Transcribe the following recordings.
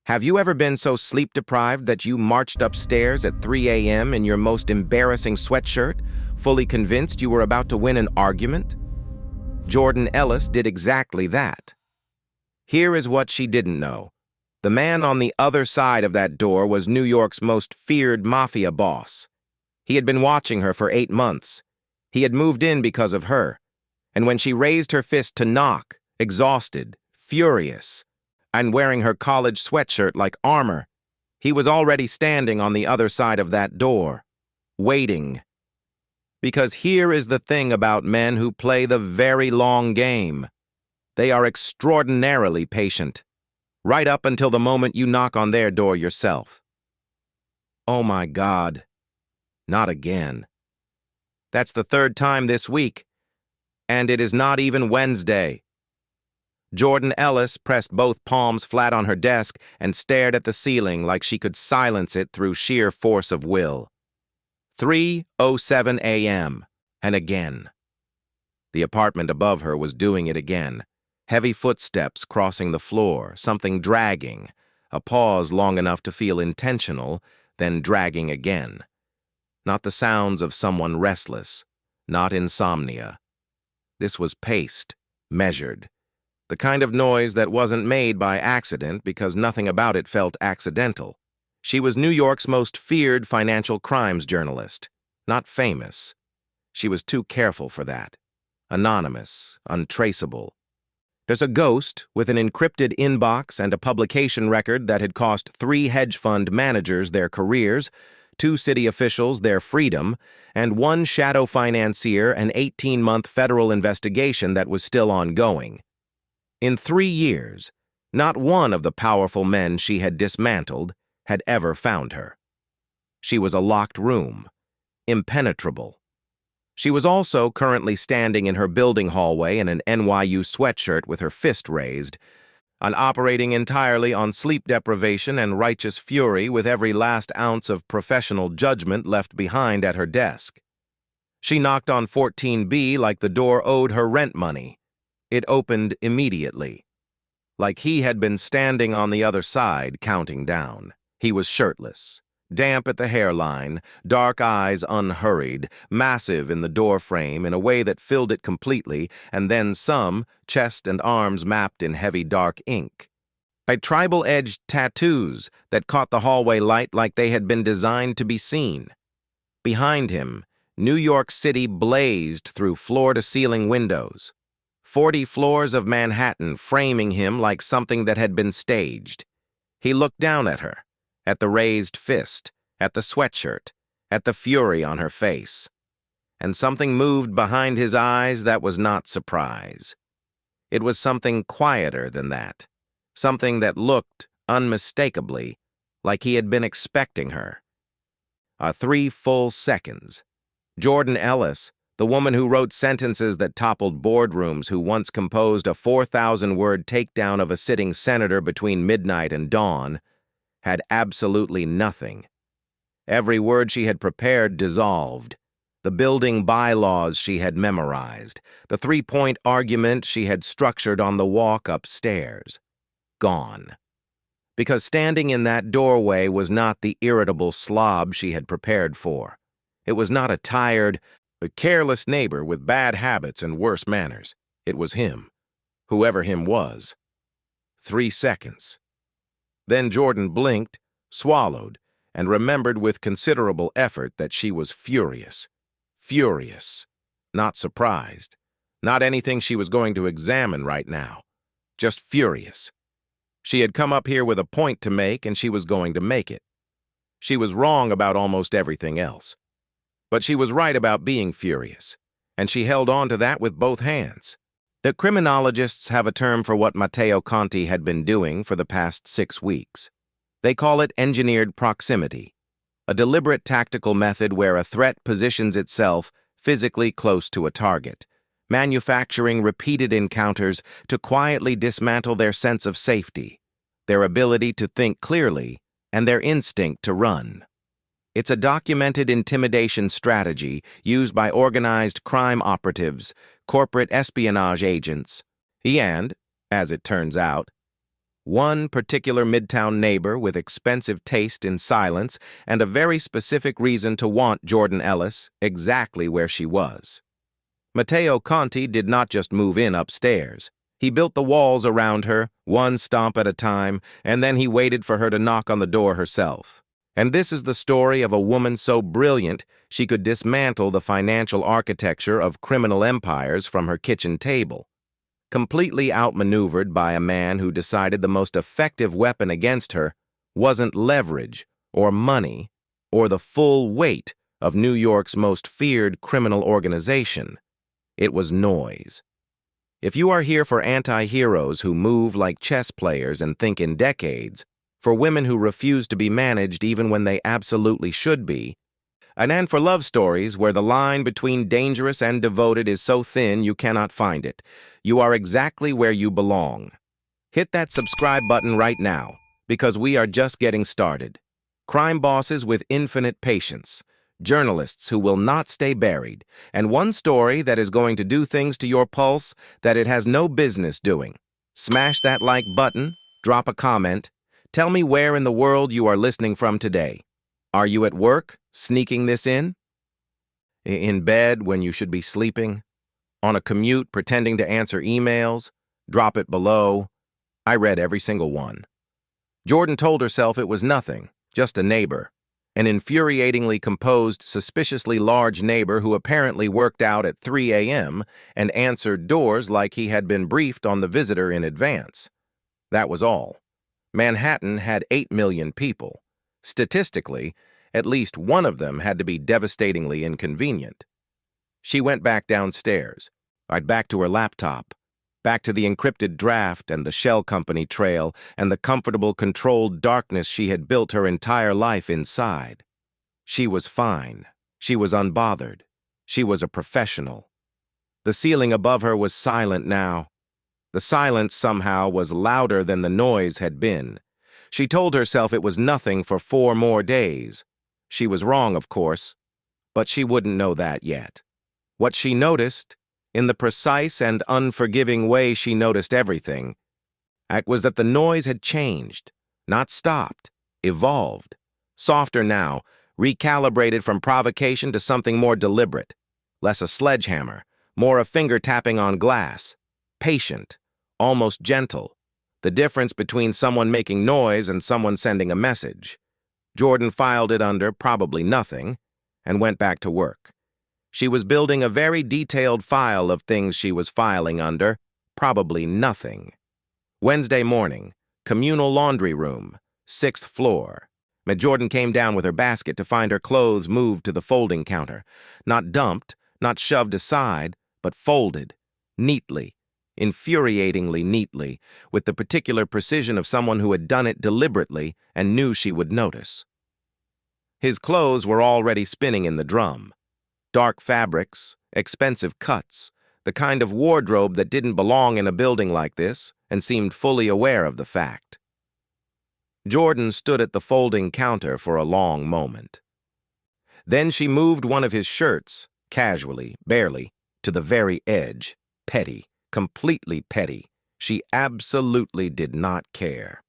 Have you ever been so sleep-deprived that you marched upstairs at 3 a.m. in your most embarrassing sweatshirt, fully convinced you were about to win an argument? Jordan Ellis did exactly that. Here is what she didn't know. The man on the other side of that door was New York's most feared Mafia boss. He had been watching her for 8 months. He had moved in because of her. And when she raised her fist to knock, exhausted, furious, and wearing her college sweatshirt like armor, he was already standing on the other side of that door, waiting. Because here is the thing about men who play the very long game. They are extraordinarily patient, right up until the moment you knock on their door yourself. Oh my God, not again. That's the 3rd time this week, and it is not even Wednesday. Jordan Ellis pressed both palms flat on her desk and stared at the ceiling like she could silence it through sheer force of will. 3:07 a.m., and again. The apartment above her was doing it again. Heavy footsteps crossing the floor, something dragging, a pause long enough to feel intentional, then dragging again. Not the sounds of someone restless, not insomnia. This was paced, measured. The kind of noise that wasn't made by accident because nothing about it felt accidental. She was New York's most feared financial crimes journalist, not famous. She was too careful for that. Anonymous, untraceable. There's a ghost with an encrypted inbox and a publication record that had cost 3 hedge fund managers their careers, 2 city officials their freedom, and 1 shadow financier an 18-month federal investigation that was still ongoing. In 3 years, not one of the powerful men she had dismantled had ever found her. She was a locked room, impenetrable. She was also currently standing in her building hallway in an NYU sweatshirt with her fist raised, and operating entirely on sleep deprivation and righteous fury with every last ounce of professional judgment left behind at her desk. She knocked on 14B like the door owed her rent money. It opened immediately. Like he had been standing on the other side, counting down. He was shirtless, damp at the hairline, dark eyes unhurried, massive in the doorframe in a way that filled it completely, and then some, chest and arms mapped in heavy dark ink. By tribal-edged tattoos that caught the hallway light like they had been designed to be seen. Behind him, New York City blazed through floor-to-ceiling windows. 40 floors of Manhattan framing him like something that had been staged. He looked down at her, at the raised fist, at the sweatshirt, at the fury on her face. And something moved behind his eyes that was not surprise. It was something quieter than that, something that looked, unmistakably, like he had been expecting her. 3 full seconds. Jordan Ellis, the woman who wrote sentences that toppled boardrooms, who once composed a 4,000-word takedown of a sitting senator between midnight and dawn, had absolutely nothing. Every word she had prepared dissolved. The building bylaws she had memorized, the 3-point argument she had structured on the walk upstairs. Gone. Because standing in that doorway was not the irritable slob she had prepared for. It was not a tired, a careless neighbor with bad habits and worse manners. It was him, whoever him was. 3 seconds. Then Jordan blinked, swallowed, and remembered with considerable effort that she was furious. Furious. Not surprised. Not anything she was going to examine right now. Just furious. She had come up here with a point to make, and she was going to make it. She was wrong about almost everything else. But she was right about being furious, and she held on to that with both hands. The criminologists have a term for what Matteo Conti had been doing for the past 6 weeks. They call it engineered proximity, a deliberate tactical method where a threat positions itself physically close to a target, manufacturing repeated encounters to quietly dismantle their sense of safety, their ability to think clearly, and their instinct to run. It's a documented intimidation strategy used by organized crime operatives, corporate espionage agents, and, as it turns out, One particular midtown neighbor with expensive taste in silence and a very specific reason to want Jordan Ellis exactly where she was. Matteo Conti did not just move in upstairs. He built the walls around her, one stomp at a time, and then he waited for her to knock on the door herself. And this is the story of a woman so brilliant she could dismantle the financial architecture of criminal empires from her kitchen table. Completely outmaneuvered by a man who decided the most effective weapon against her wasn't leverage or money or the full weight of New York's most feared criminal organization. It was noise. If you are here for anti-heroes who move like chess players and think in decades, for women who refuse to be managed even when they absolutely should be, and for love stories where the line between dangerous and devoted is so thin you cannot find it, you are exactly where you belong. Hit that subscribe button right now, because we are just getting started. Crime bosses with infinite patience, journalists who will not stay buried, and one story that is going to do things to your pulse that it has no business doing. Smash that like button, drop a comment, tell me where in the world you are listening from today. Are you at work, sneaking this in? In bed when you should be sleeping? On a commute pretending to answer emails? Drop it below. I read every single one. Jordan told herself it was nothing, just a neighbor. An infuriatingly composed, suspiciously large neighbor who apparently worked out at 3 a.m. and answered doors like he had been briefed on the visitor in advance. That was all. Manhattan had 8 million people. Statistically, at least one of them had to be devastatingly inconvenient. She went back downstairs, back to her laptop, back to the encrypted draft and the shell company trail and the comfortable, controlled darkness she had built her entire life inside. She was fine. She was unbothered. She was a professional. The ceiling above her was silent now. The silence somehow was louder than the noise had been. She told herself it was nothing for 4 more days. She was wrong, of course, but she wouldn't know that yet. What she noticed, in the precise and unforgiving way she noticed everything, was that the noise had changed, not stopped, evolved. Softer now, recalibrated from provocation to something more deliberate. Less a sledgehammer, more a finger tapping on glass. Patient, almost gentle. The difference between someone making noise and someone sending a message. Jordan filed it under probably nothing and went back to work. She was building a very detailed file of things she was filing under, probably nothing. Wednesday morning, communal laundry room, 6th floor. Jordan came down with her basket to find her clothes moved to the folding counter. Not dumped, not shoved aside, but folded, neatly, infuriatingly neatly, with the particular precision of someone who had done it deliberately and knew she would notice. His clothes were already spinning in the drum. Dark fabrics, expensive cuts, the kind of wardrobe that didn't belong in a building like this and seemed fully aware of the fact. Jordan stood at the folding counter for a long moment. Then she moved one of his shirts, casually, barely, to the very edge, petty, completely petty. She absolutely did not care.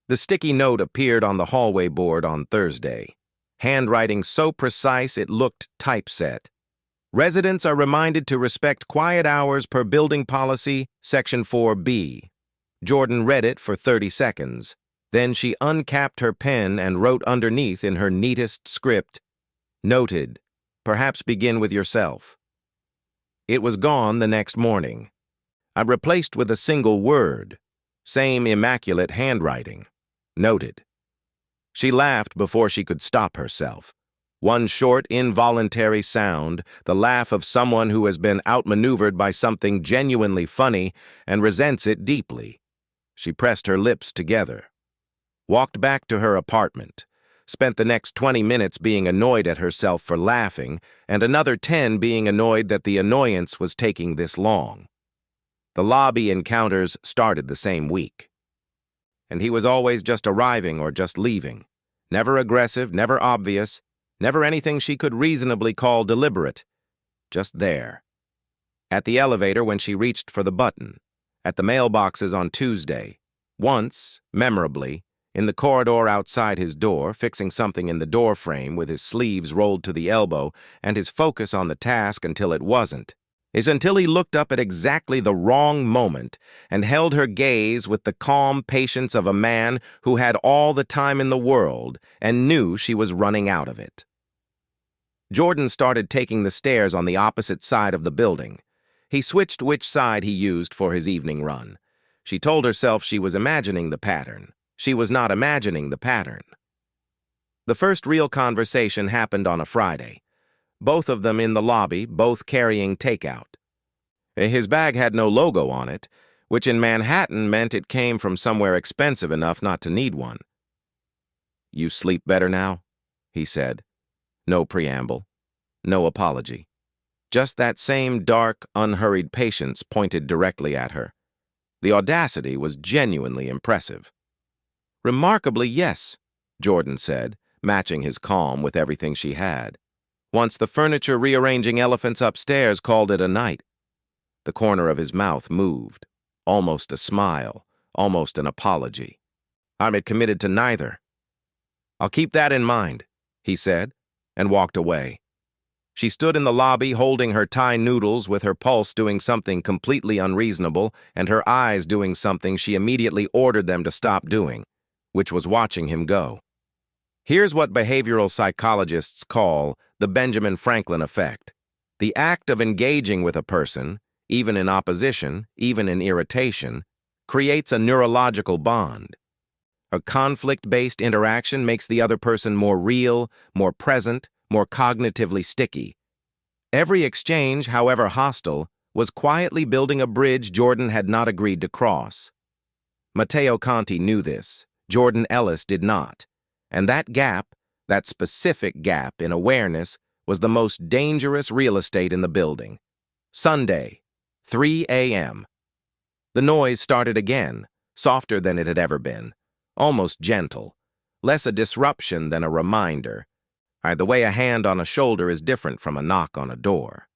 The sticky note appeared on the hallway board on Thursday. Handwriting so precise it looked typeset. Residents are reminded to respect quiet hours per building policy, Section 4B. Jordan read it for 30 seconds. Then she uncapped her pen and wrote underneath in her neatest script, "Noted. Perhaps begin with yourself." It was gone the next morning. I replaced with a single word. Same immaculate handwriting. Noted. She laughed before she could stop herself. One short, involuntary sound, the laugh of someone who has been outmaneuvered by something genuinely funny and resents it deeply. She pressed her lips together. Walked back to her apartment. Spent the next 20 minutes being annoyed at herself for laughing, and another 10 being annoyed that the annoyance was taking this long. The lobby encounters started the same week. And he was always just arriving or just leaving. Never aggressive, never obvious, never anything she could reasonably call deliberate. Just there. At the elevator when she reached for the button. At the mailboxes on Tuesday. Once, memorably, in the corridor outside his door, fixing something in the door frame with his sleeves rolled to the elbow and his focus on the task until it wasn't, is until he looked up at exactly the wrong moment and held her gaze with the calm patience of a man who had all the time in the world and knew she was running out of it. Jordan started taking the stairs on the opposite side of the building. He switched which side he used for his evening run. She told herself she was imagining the pattern. She was not imagining the pattern. The first real conversation happened on a Friday. Both of them in the lobby, both carrying takeout. His bag had no logo on it, which in Manhattan meant it came from somewhere expensive enough not to need one. "You sleep better now?" he said. No preamble, no apology. Just that same dark, unhurried patience pointed directly at her. The audacity was genuinely impressive. "Remarkably, yes," Jordan said, matching his calm with everything she had. "Once the furniture-rearranging elephants upstairs called it a night." The corner of his mouth moved, almost a smile, almost an apology. "I'm committed to neither." "I'll keep that in mind," he said, and walked away. She stood in the lobby holding her Thai noodles with her pulse doing something completely unreasonable and her eyes doing something she immediately ordered them to stop doing, which was watching him go. Here's what behavioral psychologists call the Benjamin Franklin effect. The act of engaging with a person, even in opposition, even in irritation, creates a neurological bond. A conflict-based interaction makes the other person more real, more present, more cognitively sticky. Every exchange, however hostile, was quietly building a bridge Jordan had not agreed to cross. Matteo Conti knew this. Jordan Ellis did not. And that gap, that specific gap in awareness, was the most dangerous real estate in the building. Sunday, 3 a.m. The noise started again, softer than it had ever been, almost gentle, less a disruption than a reminder. The way a hand on a shoulder is different from a knock on a door.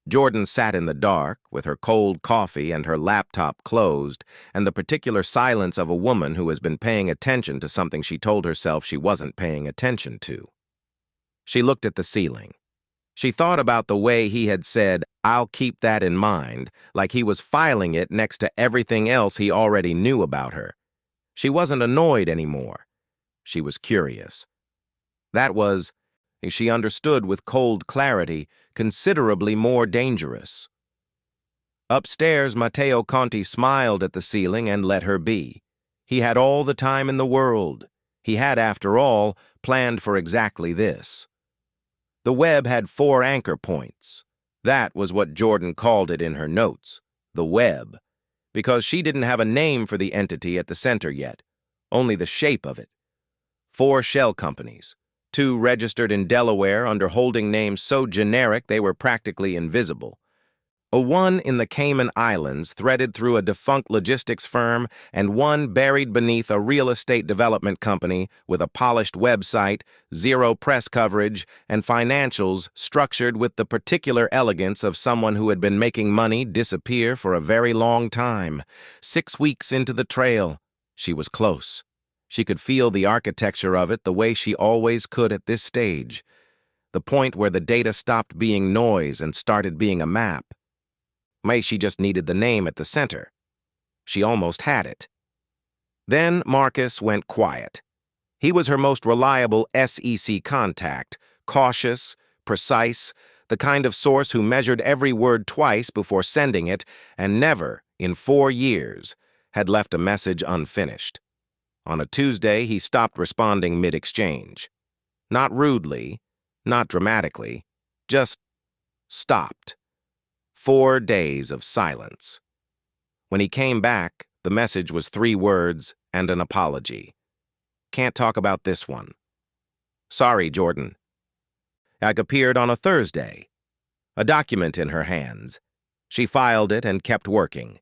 Jordan sat in the dark, with her cold coffee and her laptop closed, and the particular silence of a woman who has been paying attention to something she told herself she wasn't paying attention to. She looked at the ceiling. She thought about the way he had said, "I'll keep that in mind," like he was filing it next to everything else he already knew about her. She wasn't annoyed anymore. She was curious. That was, she understood with cold clarity, considerably more dangerous. Upstairs, Matteo Conti smiled at the ceiling and let her be. He had all the time in the world. He had, after all, planned for exactly this. The web had 4 anchor points. That was what Jordan called it in her notes, the web, because she didn't have a name for the entity at the center yet, only the shape of it. 4 shell companies. 2 registered in Delaware under holding names so generic they were practically invisible. A 1 in the Cayman Islands threaded through a defunct logistics firm and 1 buried beneath a real estate development company with a polished website, 0 press coverage, and financials structured with the particular elegance of someone who had been making money disappear for a very long time. 6 weeks into the trail, she was close. She could feel the architecture of it the way she always could at this stage, the point where the data stopped being noise and started being a map. She just needed the name at the center. She almost had it. Then Marcus went quiet. He was her most reliable SEC contact, cautious, precise, the kind of source who measured every word twice before sending it and never, in 4 years, had left a message unfinished. On a Tuesday, he stopped responding mid-exchange. Not rudely, not dramatically, just stopped. 4 days of silence. When he came back, the message was 3 words and an apology. "Can't talk about this one." "Sorry, Jordan." Appeared on a Thursday. A document in her hands. She filed it and kept working.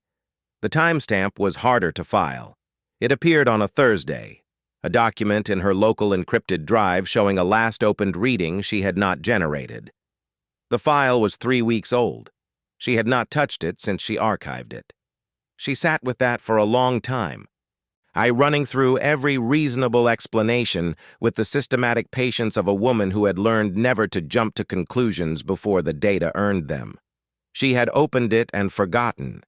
The timestamp was harder to file. It appeared on a Thursday, a document in her local encrypted drive showing a last opened reading she had not generated. The file was 3 weeks old. She had not touched it since she archived it. She sat with that for a long time, running through every reasonable explanation with the systematic patience of a woman who had learned never to jump to conclusions before the data earned them. She had opened it and forgotten.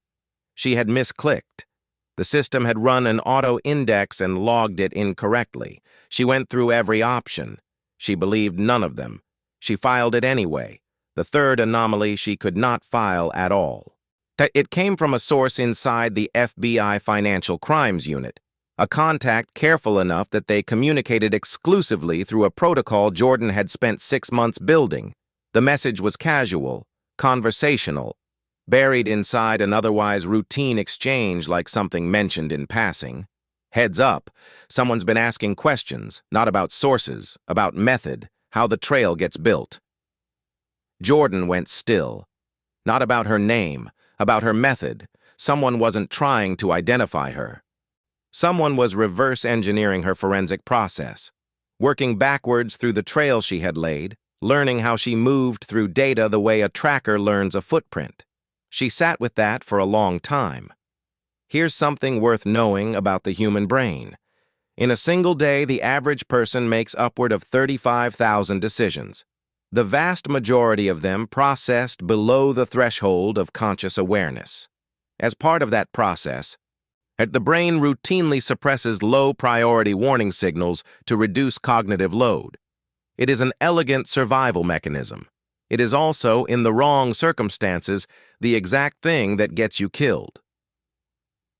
She had misclicked. The system had run an auto-index and logged it incorrectly. She went through every option. She believed none of them. She filed it anyway. The third anomaly she could not file at all. It came from a source inside the FBI Financial Crimes Unit, a contact careful enough that they communicated exclusively through a protocol Jordan had spent 6 months building. The message was casual, conversational, buried inside an otherwise routine exchange like something mentioned in passing. Heads up, someone's been asking questions, not about sources, about method, how the trail gets built. Jordan went still. Not about her name, about her method. Someone wasn't trying to identify her. Someone was reverse engineering her forensic process, working backwards through the trail she had laid, learning how she moved through data the way a tracker learns a footprint. She sat with that for a long time. Here's something worth knowing about the human brain. In a single day, the average person makes upward of 35,000 decisions. The vast majority of them processed below the threshold of conscious awareness. As part of that process, the brain routinely suppresses low-priority warning signals to reduce cognitive load. It is an elegant survival mechanism. It is also, in the wrong circumstances, the exact thing that gets you killed.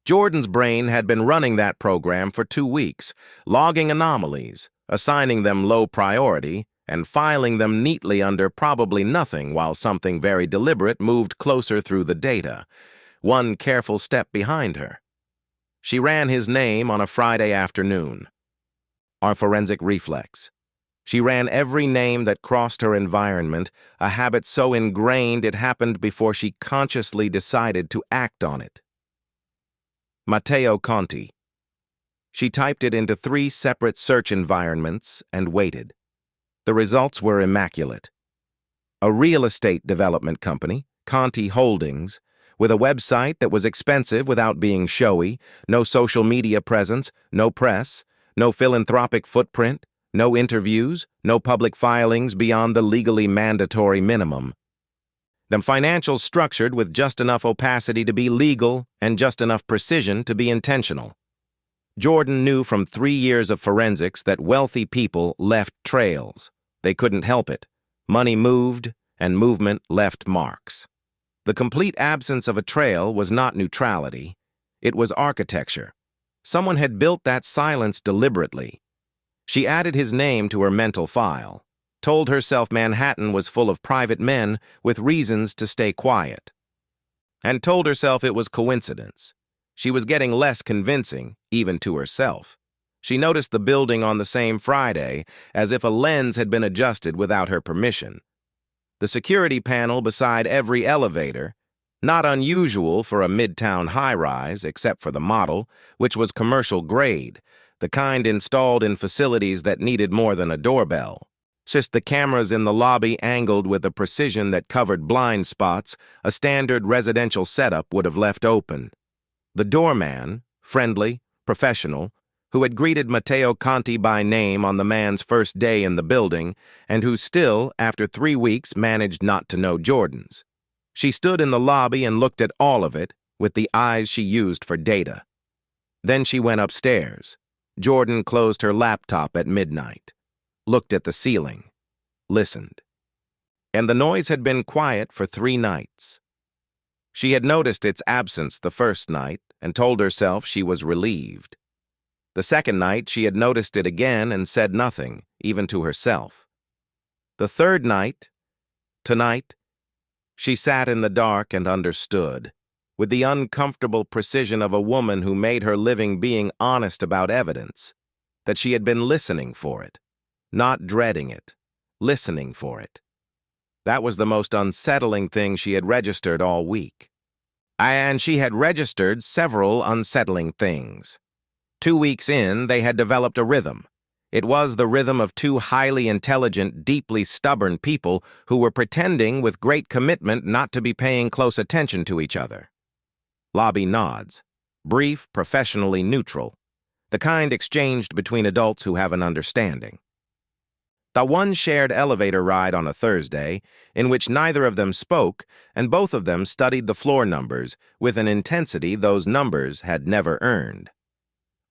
Jordan's brain had been running that program for 2 weeks, logging anomalies, assigning them low priority, and filing them neatly under probably nothing while something very deliberate moved closer through the data, one careful step behind her. She ran his name on a Friday afternoon. Our forensic reflex. She ran every name that crossed her environment, a habit so ingrained it happened before she consciously decided to act on it. Matteo Conti. She typed it into 3 separate search environments and waited. The results were immaculate. A real estate development company, Conti Holdings, with a website that was expensive without being showy, no social media presence, no press, no philanthropic footprint, no interviews, no public filings beyond the legally mandatory minimum. The financials structured with just enough opacity to be legal and just enough precision to be intentional. Jordan knew from 3 years of forensics that wealthy people left trails. They couldn't help it. Money moved, and movement left marks. The complete absence of a trail was not neutrality. It was architecture. Someone had built that silence deliberately. She added his name to her mental file, told herself Manhattan was full of private men with reasons to stay quiet, and told herself it was coincidence. She was getting less convincing, even to herself. She noticed the building on the same Friday, as if a lens had been adjusted without her permission. The security panel beside every elevator, not unusual for a midtown high-rise except for the model, which was commercial grade, the kind installed in facilities that needed more than a doorbell. Just the cameras in the lobby angled with a precision that covered blind spots a standard residential setup would have left open. The doorman, friendly, professional, who had greeted Matteo Conti by name on the man's first day in the building, and who still, after 3 weeks, managed not to know Jordan's. She stood in the lobby and looked at all of it with the eyes she used for data. Then she went upstairs. Jordan closed her laptop at midnight, looked at the ceiling, listened. And the noise had been quiet for 3 nights. She had noticed its absence the first night and told herself she was relieved. The second night, she had noticed it again and said nothing, even to herself. The third night, tonight, she sat in the dark and understood, with the uncomfortable precision of a woman who made her living being honest about evidence, that she had been listening for it, not dreading it, listening for it. That was the most unsettling thing she had registered all week. And she had registered several unsettling things. 2 weeks in, they had developed a rhythm. It was the rhythm of 2 highly intelligent, deeply stubborn people who were pretending with great commitment not to be paying close attention to each other. Lobby nods. Brief, professionally neutral. the kind exchanged between adults who have an understanding. The one shared elevator ride on a Thursday, in which neither of them spoke, and both of them studied the floor numbers with an intensity those numbers had never earned.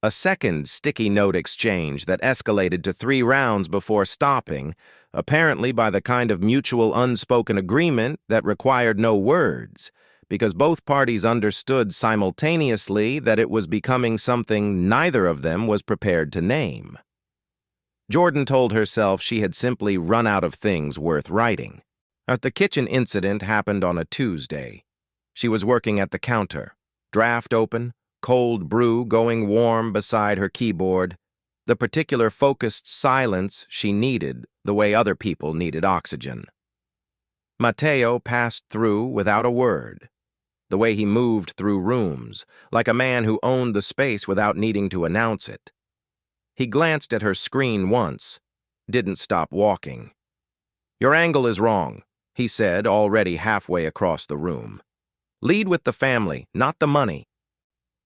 A second sticky note exchange that escalated to 3 rounds before stopping, apparently by the kind of mutual unspoken agreement that required no words, because both parties understood simultaneously that it was becoming something neither of them was prepared to name. Jordan told herself she had simply run out of things worth writing. The kitchen incident happened on a Tuesday. She was working at the counter, draft open, cold brew going warm beside her keyboard, the particular focused silence she needed the way other people needed oxygen. Mateo passed through without a word, the way he moved through rooms, like a man who owned the space without needing to announce it. He glanced at her screen once, didn't stop walking. "Your angle is wrong," he said, already halfway across the room. "Lead with the family, not the money.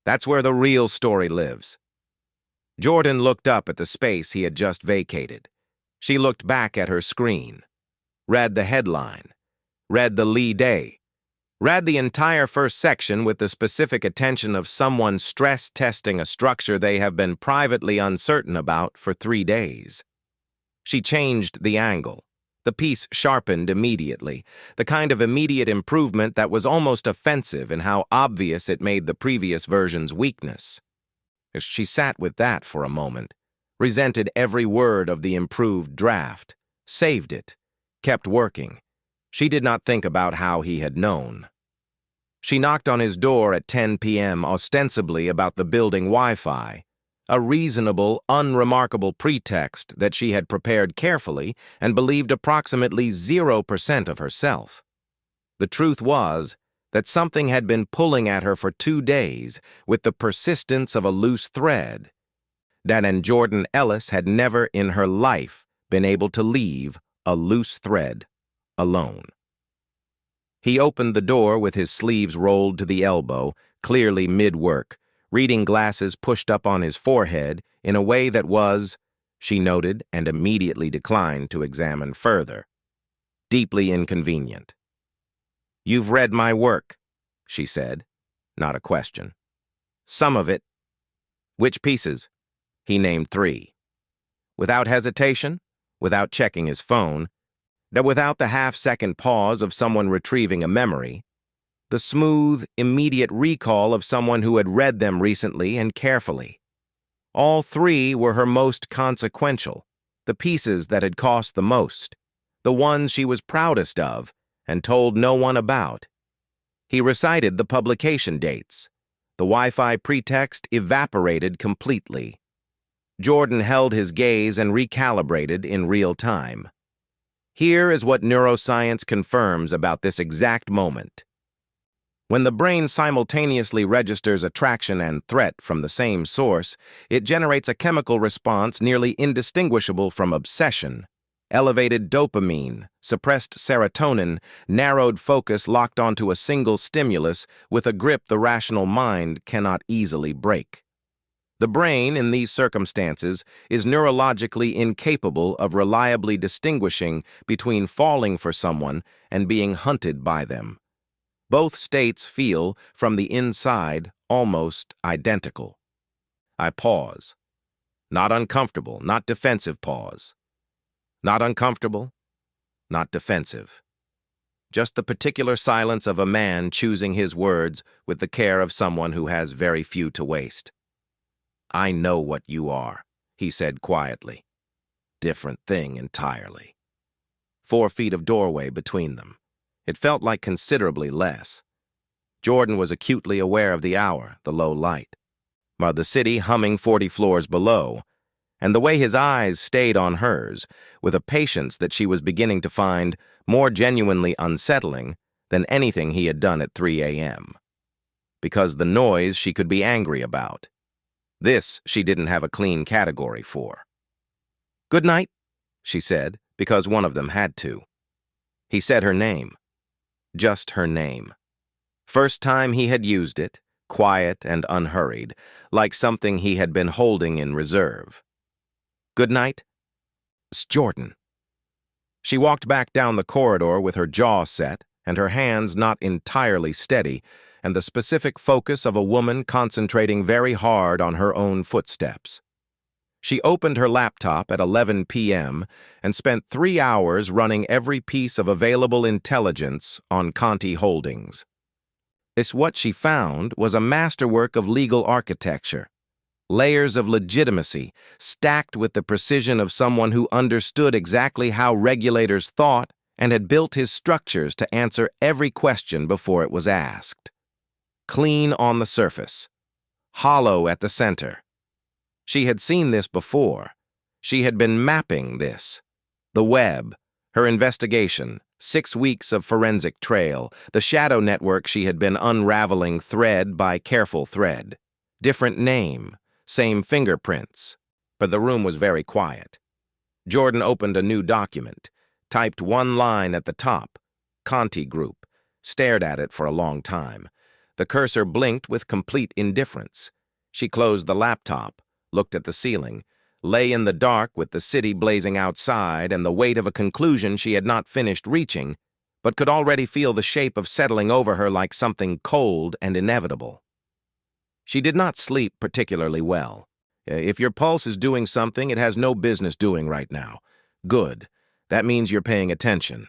That's where the real story lives." Jordan looked up at the space he had just vacated. She looked back at her screen, read the headline, read the lead day, read the entire first section with the specific attention of someone stress-testing a structure they have been privately uncertain about for 3 days. She changed the angle. The piece sharpened immediately, the kind of immediate improvement that was almost offensive in how obvious it made the previous version's weakness. She sat with that for a moment, resented every word of the improved draft, saved it, kept working. She did not think about how he had known. She knocked on his door at 10 p.m. ostensibly about the building Wi-Fi, a reasonable, unremarkable pretext that she had prepared carefully and believed approximately 0% of herself. The truth was that something had been pulling at her for 2 days with the persistence of a loose thread. That and Jordan Ellis had never in her life been able to leave a loose thread alone. He opened the door with his sleeves rolled to the elbow, clearly mid-work, reading glasses pushed up on his forehead in a way that was, she noted and immediately declined to examine further, deeply inconvenient. "You've read my work," she said, not a question. "Some of it." "Which pieces?" He named 3. Without hesitation, without checking his phone, without the half-second pause of someone retrieving a memory, the smooth, immediate recall of someone who had read them recently and carefully. All 3 were her most consequential, the pieces that had cost the most, the ones she was proudest of and told no one about. He recited the publication dates. The Wi-Fi pretext evaporated completely. Jordan held his gaze and recalibrated in real time. Here is what neuroscience confirms about this exact moment. When the brain simultaneously registers attraction and threat from the same source, it generates a chemical response nearly indistinguishable from obsession. Elevated dopamine, suppressed serotonin, narrowed focus locked onto a single stimulus with a grip the rational mind cannot easily break. The brain, in these circumstances, is neurologically incapable of reliably distinguishing between falling for someone and being hunted by them. Both states feel, from the inside, almost identical. I pause. Not uncomfortable, not defensive pause. Not uncomfortable, not defensive. Just the particular silence of a man choosing his words with the care of someone who has very few to waste. "I know what you are," he said quietly. Different thing entirely. 4 feet of doorway between them. It felt like considerably less. Jordan was acutely aware of the hour, the low light, while the city humming 40 floors below, and the way his eyes stayed on hers, with a patience that she was beginning to find more genuinely unsettling than anything he had done at 3 a.m. Because the noise she could be angry about. This she didn't have a clean category for. "Good night," she said, because one of them had to. He said her name. Just her name. First time he had used it, quiet and unhurried, like something he had been holding in reserve. "Good night, Miss Jordan." She walked back down the corridor with her jaw set and her hands not entirely steady, and the specific focus of a woman concentrating very hard on her own footsteps. She opened her laptop at 11 p.m. and spent 3 hours running every piece of available intelligence on Conti Holdings. What she found was a masterwork of legal architecture, layers of legitimacy stacked with the precision of someone who understood exactly how regulators thought and had built his structures to answer every question before it was asked. Clean on the surface, hollow at the center. She had seen this before. She had been mapping this. The web, her investigation, 6 weeks of forensic trail, the shadow network she had been unraveling thread by careful thread. Different name, same fingerprints. But the room was very quiet. Jordan opened a new document, typed one line at the top, Conti Group, stared at it for a long time. The cursor blinked with complete indifference. She closed the laptop, looked at the ceiling, lay in the dark with the city blazing outside and the weight of a conclusion she had not finished reaching, but could already feel the shape of settling over her like something cold and inevitable. She did not sleep particularly well. If your pulse is doing something it has no business doing right now, good. That means you're paying attention.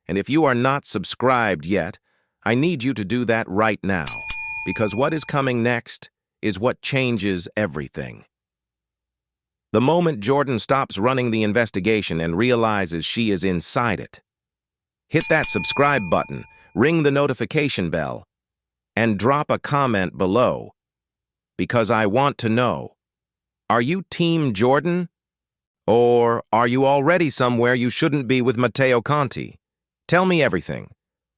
And if you are not subscribed yet, I need you to do that right now, because what is coming next is what changes everything. The moment Jordan stops running the investigation and realizes she is inside it, hit that subscribe button, ring the notification bell, and drop a comment below, because I want to know, are you Team Jordan? Or are you already somewhere you shouldn't be with Matteo Conti? Tell me everything.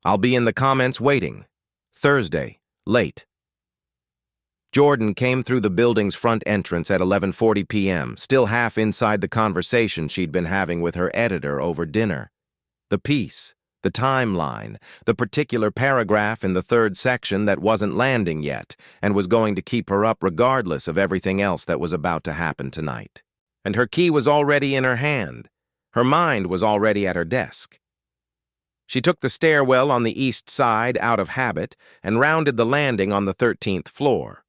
I'll be in the comments waiting. Thursday, late. Jordan came through the building's front entrance at 11:40 p.m., still half inside the conversation she'd been having with her editor over dinner. The piece, the timeline, the particular paragraph in the third section that wasn't landing yet and was going to keep her up regardless of everything else that was about to happen tonight. And her key was already in her hand. Her mind was already at her desk. She took the stairwell on the east side out of habit and rounded the landing on the 13th floor.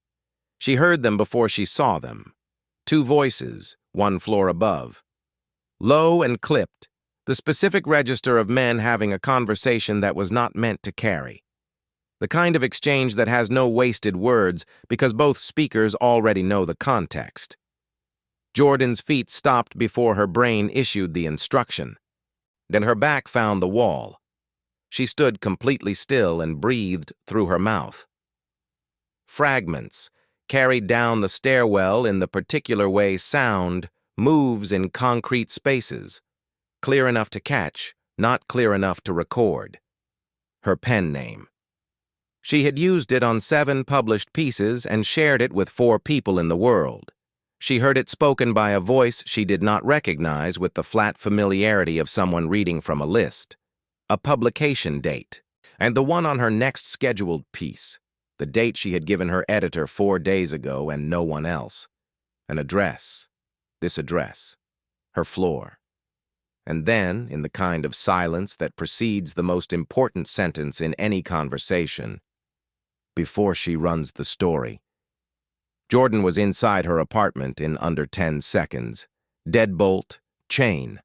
She heard them before she saw them. 2 voices, 1 floor above. Low and clipped, the specific register of men having a conversation that was not meant to carry. The kind of exchange that has no wasted words because both speakers already know the context. Jordan's feet stopped before her brain issued the instruction. Then her back found the wall. She stood completely still and breathed through her mouth. Fragments, carried down the stairwell in the particular way sound moves in concrete spaces, clear enough to catch, not clear enough to record. Her pen name. She had used it on 7 published pieces and shared it with 4 people in the world. She heard it spoken by a voice she did not recognize with the flat familiarity of someone reading from a list. A publication date, and the one on her next scheduled piece, the date she had given her editor 4 days ago and no one else. An address, this address, her floor. And then, in the kind of silence that precedes the most important sentence in any conversation, before she runs the story. Jordan was inside her apartment in under 10 seconds. Deadbolt, chain.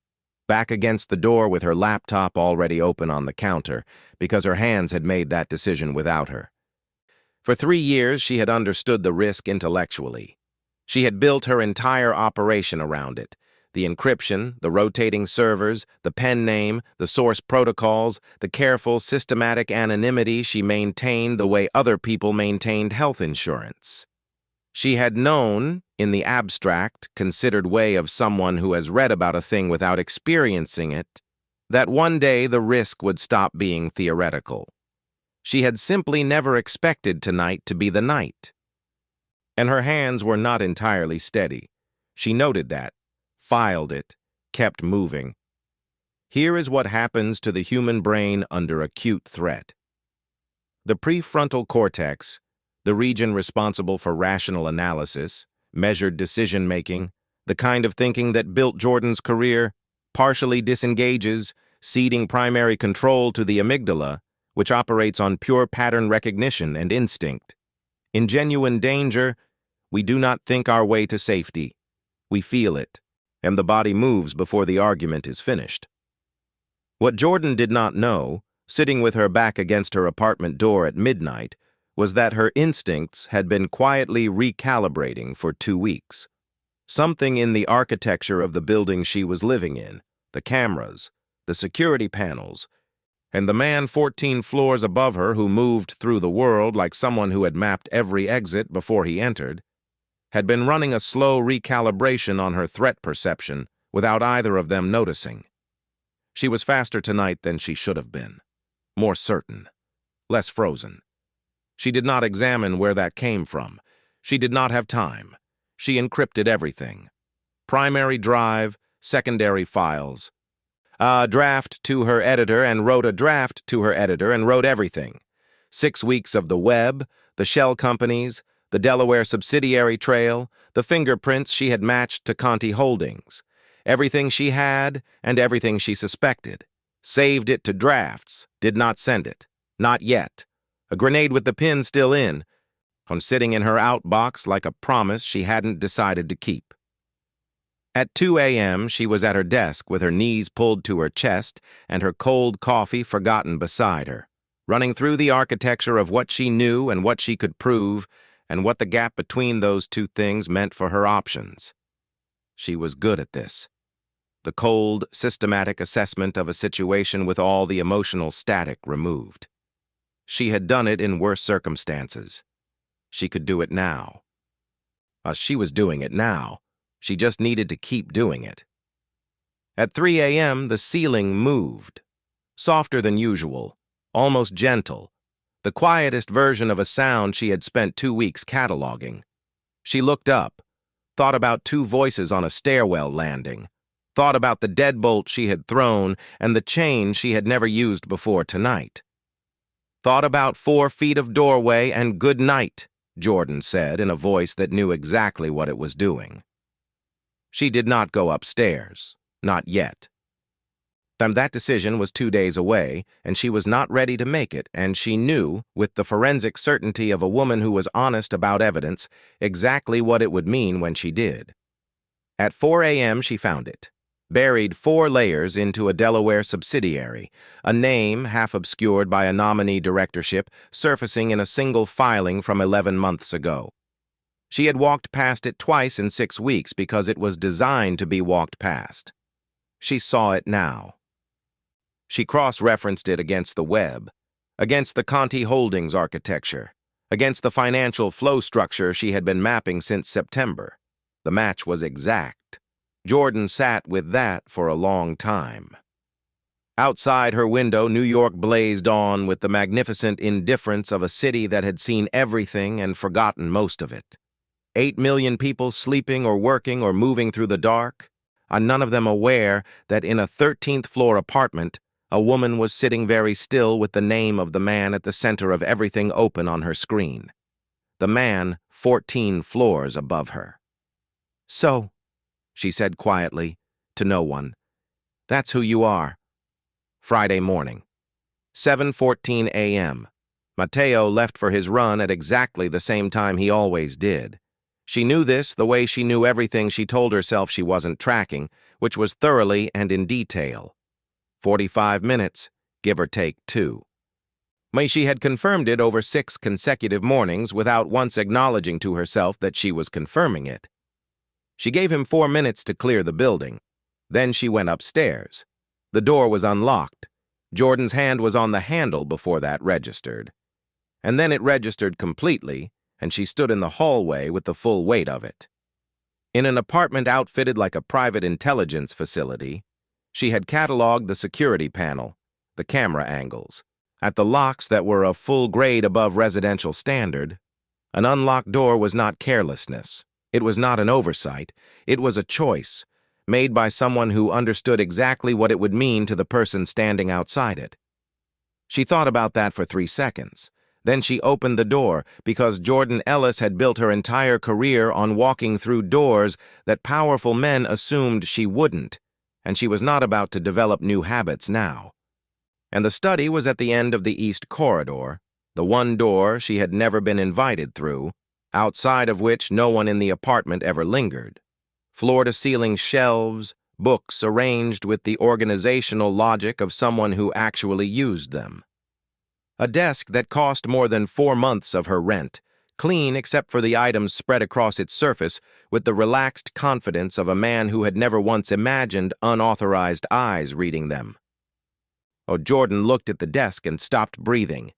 Back against the door with her laptop already open on the counter, because her hands had made that decision without her. For 3 years, she had understood the risk intellectually. She had built her entire operation around it. The encryption, the rotating servers, the pen name, the source protocols, the careful, systematic anonymity she maintained the way other people maintained health insurance. She had known, in the abstract, considered way of someone who has read about a thing without experiencing it, that one day the risk would stop being theoretical. She had simply never expected tonight to be the night. And her hands were not entirely steady. She noted that, filed it, kept moving. Here is what happens to the human brain under acute threat. The prefrontal cortex, the region responsible for rational analysis, measured decision-making, the kind of thinking that built Jordan's career, partially disengages, ceding primary control to the amygdala, which operates on pure pattern recognition and instinct. In genuine danger, we do not think our way to safety. We feel it, and the body moves before the argument is finished. What Jordan did not know, sitting with her back against her apartment door at midnight, was that her instincts had been quietly recalibrating for 2 weeks. Something in the architecture of the building she was living in, the cameras, the security panels, and the man 14 floors above her who moved through the world like someone who had mapped every exit before he entered, had been running a slow recalibration on her threat perception without either of them noticing. She was faster tonight than she should have been, more certain, less frozen. She did not examine where that came from. She did not have time. She encrypted everything. Primary drive, secondary files. A draft to her editor and wrote a draft to her editor and wrote everything. 6 weeks of the web, the shell companies, the Delaware subsidiary trail, the fingerprints she had matched to Conti Holdings. Everything she had and everything she suspected. Saved it to drafts, did not send it. Not yet. A grenade with the pin still in, on sitting in her outbox like a promise she hadn't decided to keep. At 2 a.m., she was at her desk with her knees pulled to her chest and her cold coffee forgotten beside her, running through the architecture of what she knew and what she could prove and what the gap between those two things meant for her options. She was good at this. The cold, systematic assessment of a situation with all the emotional static removed. She had done it in worse circumstances. She could do it now. She was doing it now. She just needed to keep doing it. At 3 a.m., the ceiling moved. Softer than usual, almost gentle, the quietest version of a sound she had spent 2 weeks cataloging. She looked up, thought about 2 voices on a stairwell landing, thought about the deadbolt she had thrown and the chain she had never used before tonight. Thought about 4 feet of doorway and good night, Jordan said in a voice that knew exactly what it was doing. She did not go upstairs, not yet. That decision was 2 days away, and she was not ready to make it, and she knew, with the forensic certainty of a woman who was honest about evidence, exactly what it would mean when she did. At 4 a.m. she found it. Buried 4 layers into a Delaware subsidiary, a name half obscured by a nominee directorship surfacing in a single filing from 11 months ago. She had walked past it twice in 6 weeks because it was designed to be walked past. She saw it now. She cross-referenced it against the web, against the Conti Holdings architecture, against the financial flow structure she had been mapping since September. The match was exact. Jordan sat with that for a long time. Outside her window, New York blazed on with the magnificent indifference of a city that had seen everything and forgotten most of it. 8 million people sleeping or working or moving through the dark, and none of them aware that in a 13th floor apartment, a woman was sitting very still with the name of the man at the center of everything open on her screen. The man 14 floors above her. "So," she said quietly, to no one, "that's who you are." Friday morning, 7:14 a.m. Mateo left for his run at exactly the same time he always did. She knew this the way she knew everything she told herself she wasn't tracking, which was thoroughly and in detail. 45 minutes, give or take 2. She had confirmed it over 6 consecutive mornings without once acknowledging to herself that she was confirming it. She gave him 4 minutes to clear the building. Then she went upstairs. The door was unlocked. Jordan's hand was on the handle before that registered. And then it registered completely, and she stood in the hallway with the full weight of it. In an apartment outfitted like a private intelligence facility, she had cataloged the security panel, the camera angles, at the locks that were a full grade above residential standard. An unlocked door was not carelessness. It was not an oversight. It was a choice, made by someone who understood exactly what it would mean to the person standing outside it. She thought about that for 3 seconds, Then she opened the door because Jordan Ellis had built her entire career on walking through doors that powerful men assumed she wouldn't, and she was not about to develop new habits now. And the study was at the end of the East Corridor, the one door she had never been invited through, outside of which no one in the apartment ever lingered. Floor-to-ceiling shelves, books arranged with the organizational logic of someone who actually used them. A desk that cost more than 4 months of her rent, clean except for the items spread across its surface with the relaxed confidence of a man who had never once imagined unauthorized eyes reading them. Oh, Jordan looked at the desk and stopped breathing.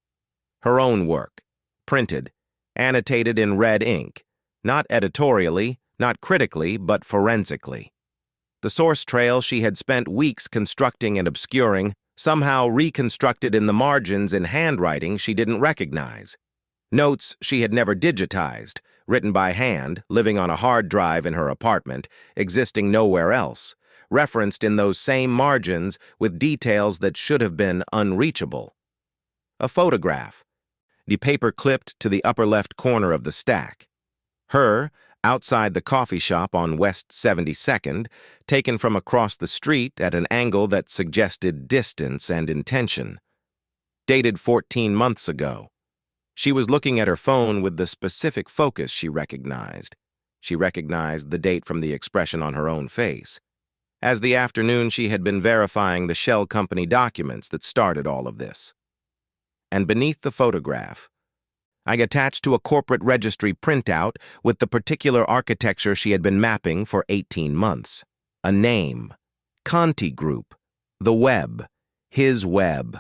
Her own work, printed, annotated in red ink, not editorially, not critically, but forensically. The source trail she had spent weeks constructing and obscuring, somehow reconstructed in the margins in handwriting she didn't recognize. Notes she had never digitized, written by hand, living on a hard drive in her apartment, existing nowhere else, referenced in those same margins with details that should have been unreachable. A photograph, the paper clipped to the upper left corner of the stack. Her, outside the coffee shop on West 72nd, taken from across the street at an angle that suggested distance and intention. Dated 14 months ago. She was looking at her phone with the specific focus she recognized. She recognized the date from the expression on her own face. As the afternoon she had been verifying the shell company documents that started all of this. And beneath the photograph, I attached to a corporate registry printout with the particular architecture she had been mapping for 18 months. A name. Conti Group. The web. His web.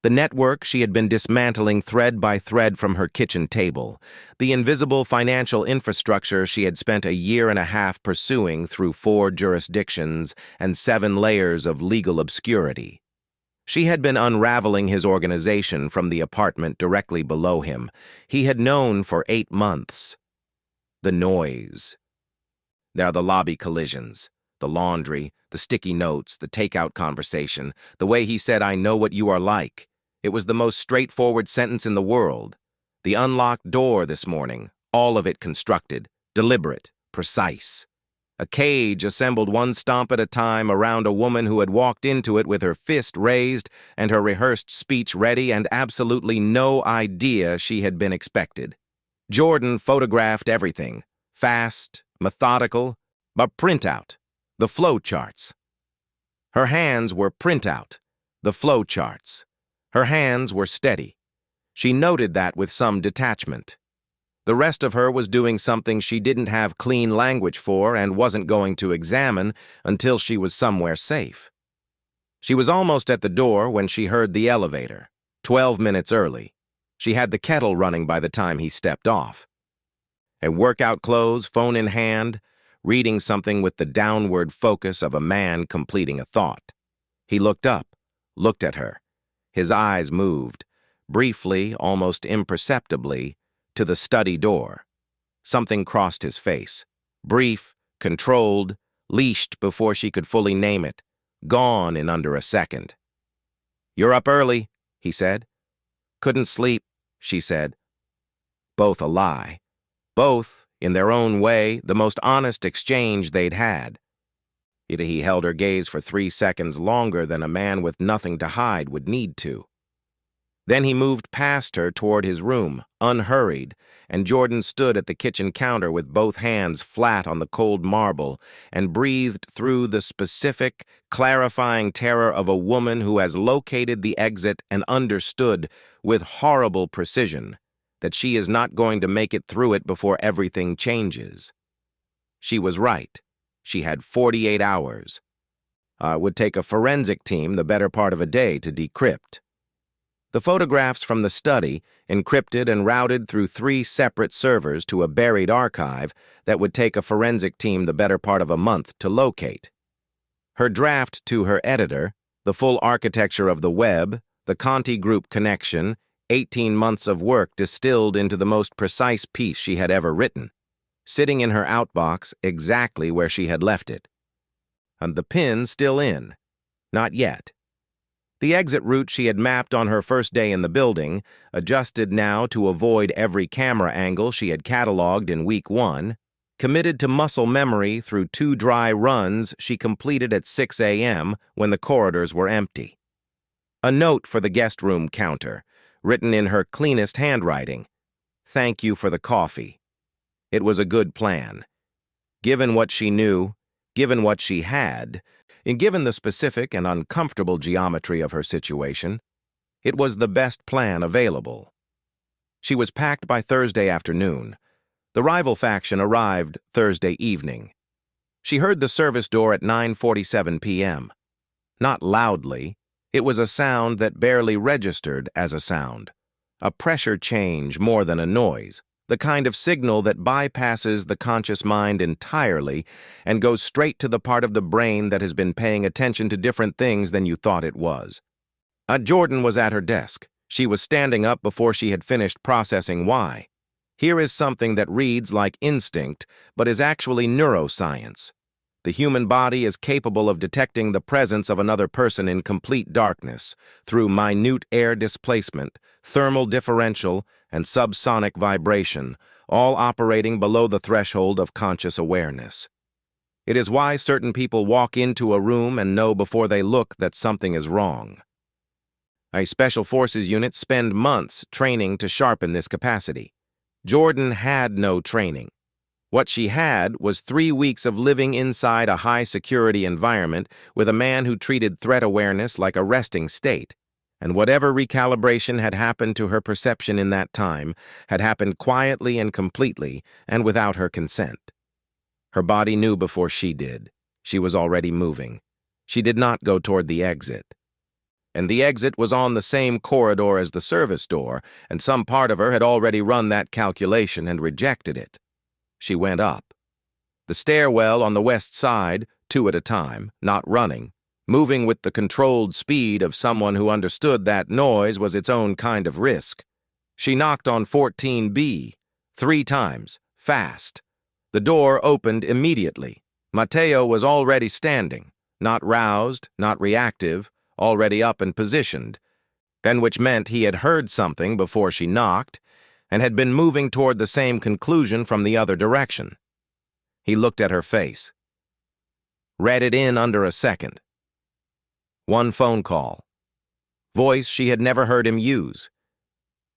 The network she had been dismantling thread by thread from her kitchen table. The invisible financial infrastructure she had spent a year and a half pursuing through 4 jurisdictions and 7 layers of legal obscurity. She had been unraveling his organization from the apartment directly below him. He had known for 8 months. The noise. There are the lobby collisions, the laundry, the sticky notes, the takeout conversation, the way he said, "I know what you are like." It was the most straightforward sentence in the world. The unlocked door this morning, all of it constructed, deliberate, precise. A cage assembled one stomp at a time around a woman who had walked into it with her fist raised and her rehearsed speech ready and absolutely no idea she had been expected. Jordan photographed everything, fast, methodical, but printout, the flow charts. Her hands were printout, the flow charts. Her hands were steady. She noted that with some detachment. The rest of her was doing something she didn't have clean language for and wasn't going to examine until she was somewhere safe. She was almost at the door when she heard the elevator, 12 minutes early. She had the kettle running by the time he stepped off. In workout clothes, phone in hand, reading something with the downward focus of a man completing a thought. He looked up, looked at her. His eyes moved, briefly, almost imperceptibly, to the study door. Something crossed his face. Brief, controlled, leashed before she could fully name it. Gone in under a second. "You're up early," he said. "Couldn't sleep," she said. Both a lie. Both, in their own way, the most honest exchange they'd had. Yet he held her gaze for 3 seconds longer than a man with nothing to hide would need to. Then he moved past her toward his room, unhurried, and Jordan stood at the kitchen counter with both hands flat on the cold marble and breathed through the specific, clarifying terror of a woman who has located the exit and understood, with horrible precision, that she is not going to make it through it before everything changes. She was right. She had 48 hours. It would take a forensic team the better part of a day to decrypt. The photographs from the study, encrypted and routed through 3 separate servers to a buried archive that would take a forensic team the better part of a month to locate. Her draft to her editor, the full architecture of the web, the Conti Group connection, 18 months of work distilled into the most precise piece she had ever written, sitting in her outbox exactly where she had left it. And the pin still in. Not yet. The exit route she had mapped on her first day in the building, adjusted now to avoid every camera angle she had cataloged in week 1, committed to muscle memory through 2 dry runs she completed at 6 a.m. when the corridors were empty. A note for the guest room counter, written in her cleanest handwriting. Thank you for the coffee. It was a good plan. Given what she knew, given what she had, and given the specific and uncomfortable geometry of her situation, it was the best plan available. She was packed by Thursday afternoon. The rival faction arrived Thursday evening. She heard the service door at 9:47 p.m. Not loudly, it was a sound that barely registered as a sound. A pressure change more than a noise, the kind of signal that bypasses the conscious mind entirely and goes straight to the part of the brain that has been paying attention to different things than you thought it was. Jordan was at her desk. She was standing up before she had finished processing why. Here is something that reads like instinct, but is actually neuroscience. The human body is capable of detecting the presence of another person in complete darkness through minute air displacement, thermal differential, and subsonic vibration, all operating below the threshold of conscious awareness. It is why certain people walk into a room and know before they look that something is wrong. A Special Forces unit spend months training to sharpen this capacity. Jordan had no training. What she had was 3 weeks of living inside a high-security environment with a man who treated threat awareness like a resting state, and whatever recalibration had happened to her perception in that time had happened quietly and completely and without her consent. Her body knew before she did. She was already moving. She did not go toward the exit. And the exit was on the same corridor as the service door, and some part of her had already run that calculation and rejected it. She went up. The stairwell on the west side, 2 at a time, not running, moving with the controlled speed of someone who understood that noise was its own kind of risk. She knocked on 14B, 3 times, fast. The door opened immediately. Mateo was already standing, not roused, not reactive, already up and positioned, and which meant he had heard something before she knocked, and had been moving toward the same conclusion from the other direction. He looked at her face. Read it in under a second. 1 phone call. Voice she had never heard him use.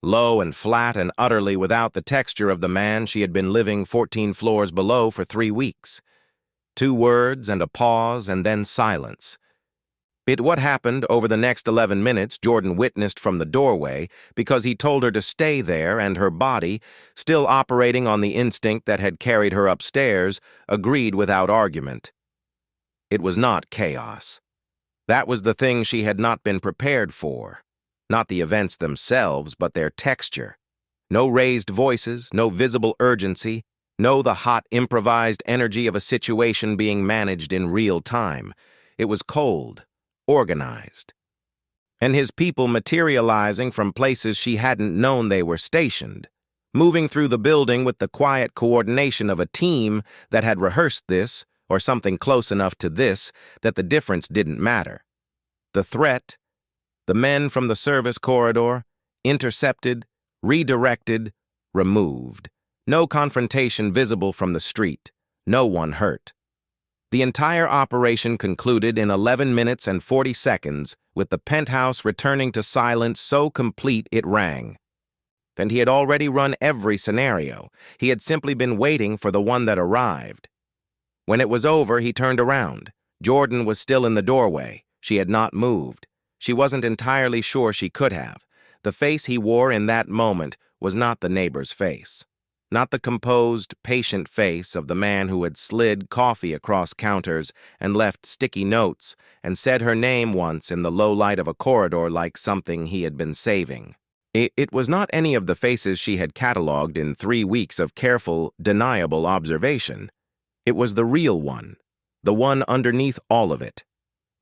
Low and flat and utterly without the texture of the man she had been living 14 floors below for 3 weeks. 2 words and a pause and then silence. What happened over the next 11 minutes Jordan witnessed from the doorway because he told her to stay there, and her body, still operating on the instinct that had carried her upstairs, agreed without argument. It was not chaos. That was the thing she had not been prepared for. Not the events themselves, but their texture. No raised voices, no visible urgency, no the hot, improvised energy of a situation being managed in real time. It was cold. Organized. And his people materializing from places she hadn't known they were stationed, moving through the building with the quiet coordination of a team that had rehearsed this, or something close enough to this, that the difference didn't matter. The threat, the men from the service corridor, intercepted, redirected, removed. No confrontation visible from the street, no one hurt. The entire operation concluded in 11 minutes and 40 seconds, with the penthouse returning to silence so complete it rang. And he had already run every scenario. He had simply been waiting for the one that arrived. When it was over, he turned around. Jordan was still in the doorway. She had not moved. She wasn't entirely sure she could have. The face he wore in that moment was not the neighbor's face. Not the composed, patient face of the man who had slid coffee across counters and left sticky notes and said her name once in the low light of a corridor like something he had been saving. It was not any of the faces she had cataloged in 3 weeks of careful, deniable observation. It was the real one, the one underneath all of it,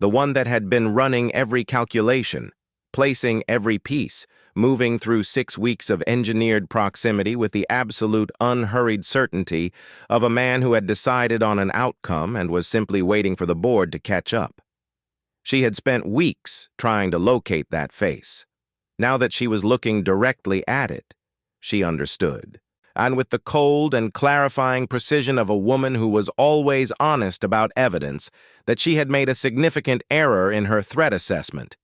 the one that had been running every calculation, placing every piece, moving through 6 weeks of engineered proximity with the absolute unhurried certainty of a man who had decided on an outcome and was simply waiting for the board to catch up. She had spent weeks trying to locate that face. Now that she was looking directly at it, she understood. And with the cold and clarifying precision of a woman who was always honest about evidence, that she had made a significant error in her threat assessment.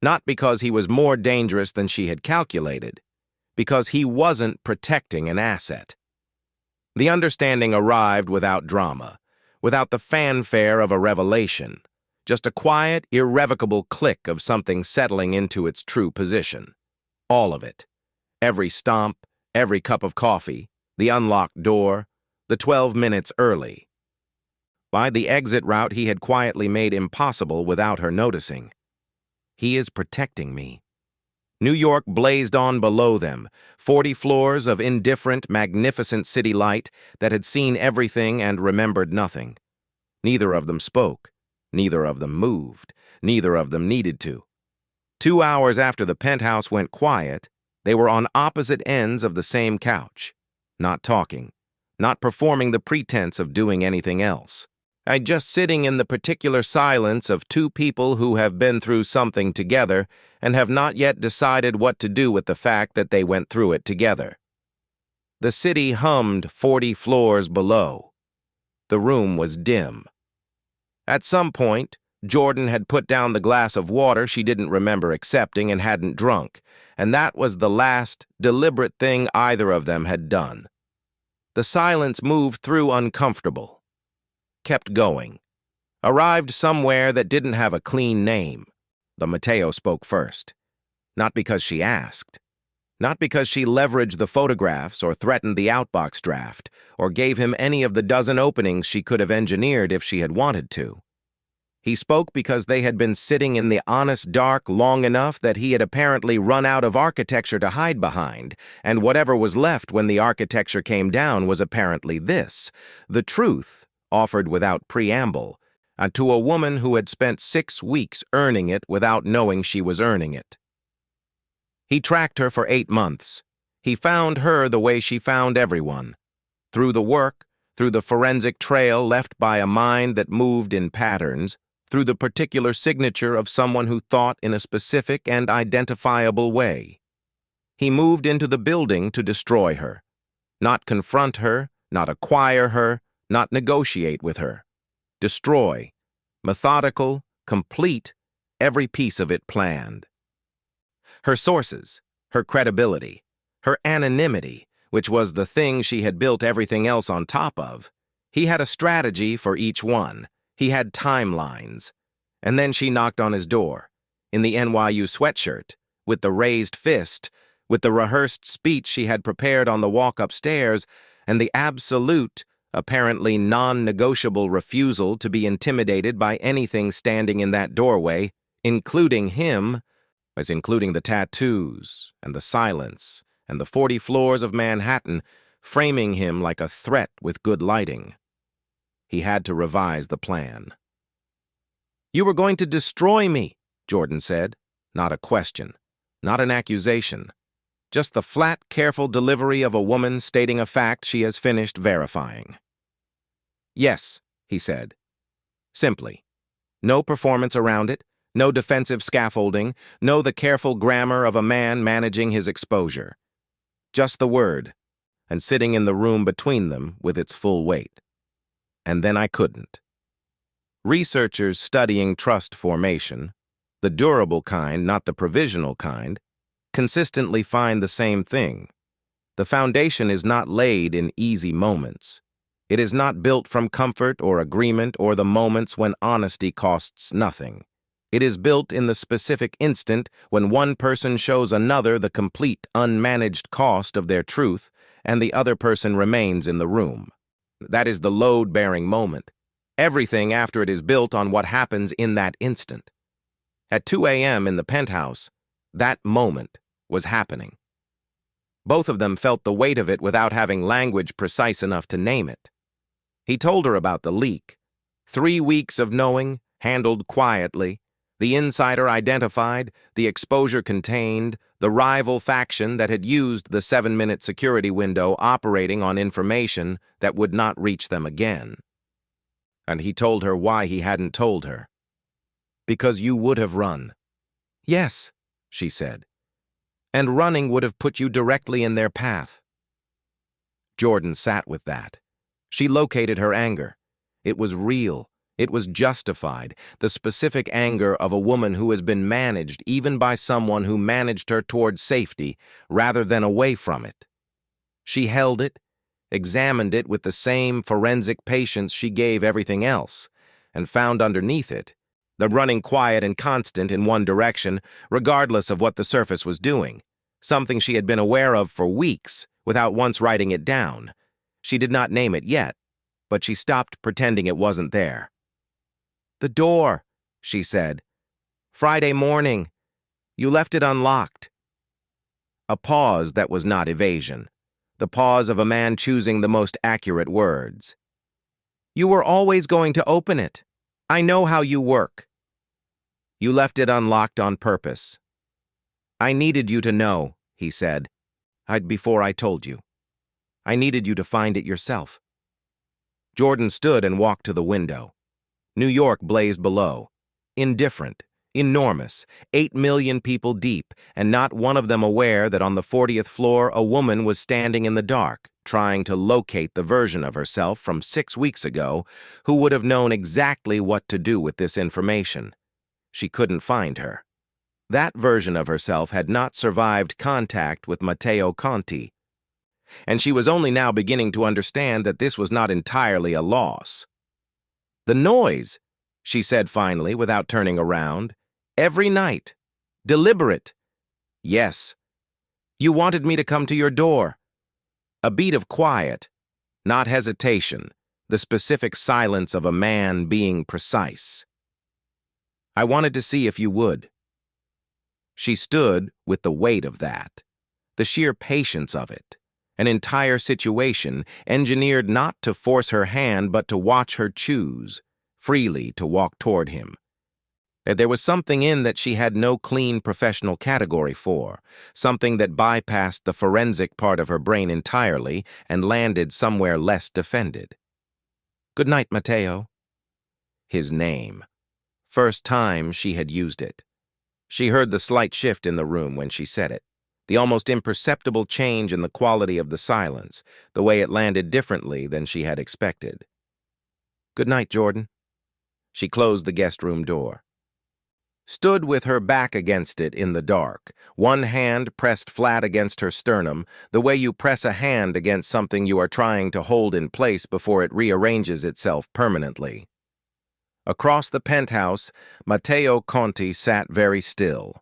Not because he was more dangerous than she had calculated, because he wasn't protecting an asset. The understanding arrived without drama, without the fanfare of a revelation, just a quiet, irrevocable click of something settling into its true position. All of it. Every stomp, every cup of coffee, the unlocked door, the 12 minutes early. By the exit route he had quietly made impossible without her noticing. He is protecting me. New York blazed on below them, 40 floors of indifferent, magnificent city light that had seen everything and remembered nothing. Neither of them spoke. Neither of them moved. Neither of them needed to. 2 hours after the penthouse went quiet, they were on opposite ends of the same couch, not talking, not performing the pretense of doing anything else. Just sitting in the particular silence of two people who have been through something together and have not yet decided what to do with the fact that they went through it together. The city hummed 40 floors below. The room was dim. At some point, Jordan had put down the glass of water she didn't remember accepting and hadn't drunk, and that was the last deliberate thing either of them had done. The silence moved through uncomfortable. Kept going. Arrived somewhere that didn't have a clean name. The Mateo spoke first. Not because she asked. Not because she leveraged the photographs or threatened the outbox draft, or gave him any of the dozen openings she could have engineered if she had wanted to. He spoke because they had been sitting in the honest dark long enough that he had apparently run out of architecture to hide behind, and whatever was left when the architecture came down was apparently this, the truth, offered without preamble, to a woman who had spent 6 weeks earning it without knowing she was earning it. He tracked her for 8 months. He found her the way she found everyone, through the work, through the forensic trail left by a mind that moved in patterns, through the particular signature of someone who thought in a specific and identifiable way. He moved into the building to destroy her, not confront her, not acquire her, not negotiate with her. Destroy. Methodical, complete, every piece of it planned. Her sources, her credibility, her anonymity, which was the thing she had built everything else on top of. He had a strategy for each one. He had timelines. And then she knocked on his door, in the NYU sweatshirt, with the raised fist, with the rehearsed speech she had prepared on the walk upstairs, and the absolute, apparently non-negotiable refusal to be intimidated by anything standing in that doorway, including him, as including the tattoos, and the silence, and the 40 floors of Manhattan, framing him like a threat with good lighting. He had to revise the plan. "You were going to destroy me," Jordan said. Not a question, not an accusation. Just the flat, careful delivery of a woman stating a fact she has finished verifying. "Yes," he said. Simply. No performance around it, no defensive scaffolding, no the careful grammar of a man managing his exposure. Just the word, and sitting in the room between them with its full weight. And then I couldn't. Researchers studying trust formation, the durable kind, not the provisional kind, consistently find the same thing. The foundation is not laid in easy moments. It is not built from comfort or agreement or the moments when honesty costs nothing. It is built in the specific instant when one person shows another the complete, unmanaged cost of their truth and the other person remains in the room. That is the load-bearing moment. Everything after it is built on what happens in that instant. At 2 a.m. in the penthouse, that moment was happening. Both of them felt the weight of it without having language precise enough to name it. He told her about the leak. 3 weeks of knowing, handled quietly, the insider identified, the exposure contained, the rival faction that had used the 7-minute security window operating on information that would not reach them again. And he told her why he hadn't told her. Because you would have run. Yes, she said. And running would have put you directly in their path. Jordan sat with that. She located her anger. It was real. It was justified, the specific anger of a woman who has been managed even by someone who managed her toward safety rather than away from it. She held it, examined it with the same forensic patience she gave everything else, and found underneath it the running quiet and constant in one direction, regardless of what the surface was doing, something she had been aware of for weeks without once writing it down. She did not name it yet, but she stopped pretending it wasn't there. "The door," she said. "Friday morning. You left it unlocked." A pause that was not evasion. The pause of a man choosing the most accurate words. "You were always going to open it. I know how you work." "You left it unlocked on purpose." "I needed you to know," he said. Before I told you. I needed you to find it yourself." Jordan stood and walked to the window. New York blazed below. Indifferent, enormous, 8 million people deep, and not one of them aware that on the 40th floor a woman was standing in the dark, trying to locate the version of herself from 6 weeks ago who would have known exactly what to do with this information. She couldn't find her. That version of herself had not survived contact with Matteo Conti, and she was only now beginning to understand that this was not entirely a loss. "The noise," she said finally without turning around. "Every night. Deliberate." "Yes. You wanted me to come to your door." A beat of quiet, not hesitation, the specific silence of a man being precise. "I wanted to see if you would." She stood with the weight of that, the sheer patience of it, an entire situation engineered not to force her hand but to watch her choose, freely to walk toward him. There was something in that she had no clean professional category for, something that bypassed the forensic part of her brain entirely and landed somewhere less defended. "Good night, Matteo." His name. First time she had used it. She heard the slight shift in the room when she said it, the almost imperceptible change in the quality of the silence, the way it landed differently than she had expected. "Good night, Jordan." She closed the guest room door. Stood with her back against it in the dark, one hand pressed flat against her sternum, the way you press a hand against something you are trying to hold in place before it rearranges itself permanently. Across the penthouse, Matteo Conti sat very still.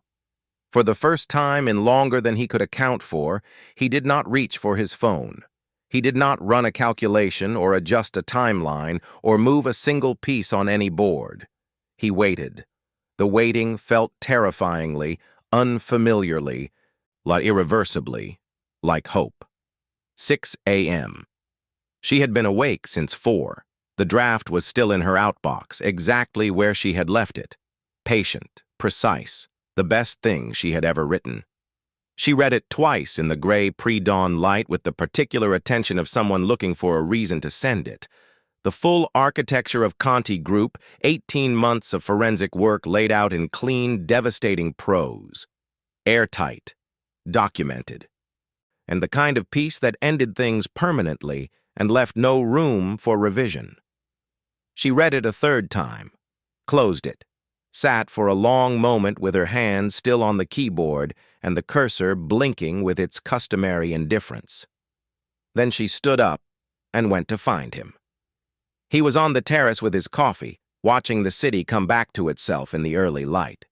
For the first time in longer than he could account for, he did not reach for his phone. He did not run a calculation or adjust a timeline or move a single piece on any board. He waited. The waiting felt terrifyingly, unfamiliarly, irreversibly, like hope. 6 a.m. She had been awake since 4. The draft was still in her outbox, exactly where she had left it. Patient, precise, the best thing she had ever written. She read it twice in the gray pre-dawn light with the particular attention of someone looking for a reason to send it. The full architecture of Conti Group, 18 months of forensic work laid out in clean, devastating prose. Airtight, documented. And the kind of piece that ended things permanently and left no room for revision. She read it a third time, closed it, sat for a long moment with her hand still on the keyboard and the cursor blinking with its customary indifference. Then she stood up and went to find him. He was on the terrace with his coffee, watching the city come back to itself in the early light.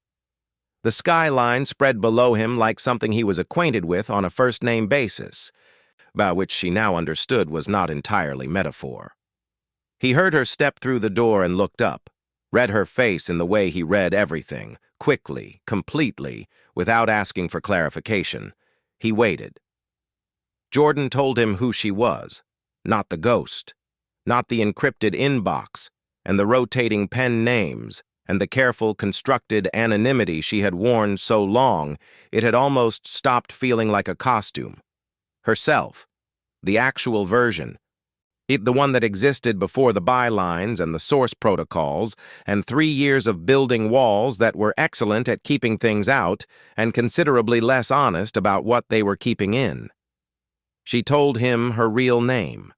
The skyline spread below him like something he was acquainted with on a first-name basis, about which she now understood was not entirely metaphor. He heard her step through the door and looked up, read her face in the way he read everything, quickly, completely, without asking for clarification. He waited. Jordan told him who she was, not the ghost, not the encrypted inbox, and the rotating pen names, and the careful, constructed anonymity she had worn so long it had almost stopped feeling like a costume. Herself, the actual version, The one that existed before the bylines and the source protocols, and 3 years of building walls that were excellent at keeping things out and considerably less honest about what they were keeping in. She told him her real name,